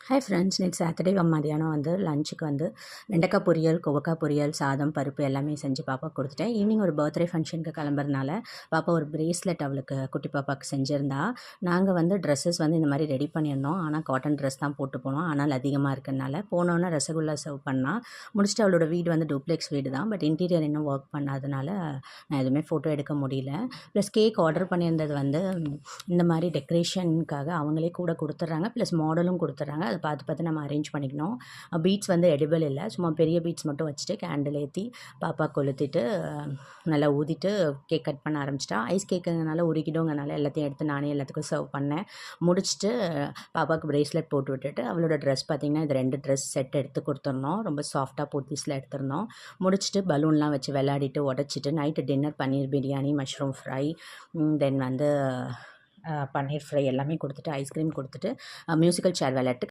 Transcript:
Hi friends, நேற்று Saturday மதியானம் வந்து லஞ்சுக்கு வந்து வெண்டைக்காய் பொரியல், கோவக்காய் பொரியல், சாதம், பருப்பு எல்லாமே செஞ்சு பாப்பாவுக்கு கொடுத்துட்டேன். ஈவினிங் ஒரு பர்த்டே ஃபங்க்ஷனுக்கு கிளம்புறதுனால பாப்பா ஒரு பிரேஸ்லெட் அவளுக்கு குட்டி பாப்பாவுக்கு செஞ்சுருந்தா. நாங்கள் வந்து ட்ரெஸ்ஸஸ் வந்து இந்த மாதிரி ரெடி பண்ணியிருந்தோம். ஆனால் காட்டன் ட்ரெஸ் தான் போட்டு போனோம். ஆனால் அதிகமாக இருக்கிறதுனால போனோன்னே ரசகுல்லா சர்வ் பண்ணால் முடிச்சுட்டு அவளோட வீடு வந்து டூப்ளெக்ஸ் வீடு தான். பட் இன்டீரியர் இன்னும் ஒர்க் பண்ணாதனால நான் எதுவுமே ஃபோட்டோ எடுக்க முடியல. ப்ளஸ் கேக் ஆர்டர் பண்ணியிருந்தது வந்து இந்த மாதிரி டெக்கரேஷனுக்காக அவங்களே கூட கொடுத்துட்றாங்க, ப்ளஸ் மாடலும் கொடுத்துட்றாங்க. அதை பார்த்து பார்த்து நம்ம அரேஞ்ச் பண்ணிக்கணும். பீட்ஸ் வந்து எடிபிள் இல்லை, சும்மா பெரிய பீட்ஸ் மட்டும் வச்சுட்டு கேண்டில் ஏற்றி பாப்பா கொளுத்திட்டு நல்லா ஊதிட்டு கேக் கட் பண்ண ஆரம்பிச்சிட்டா. ஐஸ் கேக்குங்கனால உருக்கிடுங்கனால எல்லாத்தையும் எடுத்து நானே எல்லாத்துக்கும் சர்வ் பண்ணேன். முடிச்சுட்டு பாப்பாவுக்கு ப்ரேஸ்லெட் போட்டு விட்டுட்டு அவளோட ட்ரெஸ் பார்த்திங்கன்னா இது 2 ட்ரெஸ் செட் எடுத்து கொடுத்துருந்தோம். ரொம்ப சாஃப்டாக போத்தீஸில் எடுத்துருந்தோம். முடிச்சுட்டு பலூன்லாம் வச்சு விளையாடிட்டு உடச்சிட்டு நைட்டு டின்னர் பன்னீர் பிரியாணி, மஷ்ரூம் ஃப்ரை, தென் வந்து பன்னீர் ஃப்ரை எல்லாமே கொடுத்துட்டு ஐஸ்கிரீம் கொடுத்துட்டு மியூசிக்கல் சேர் விளையாட்டு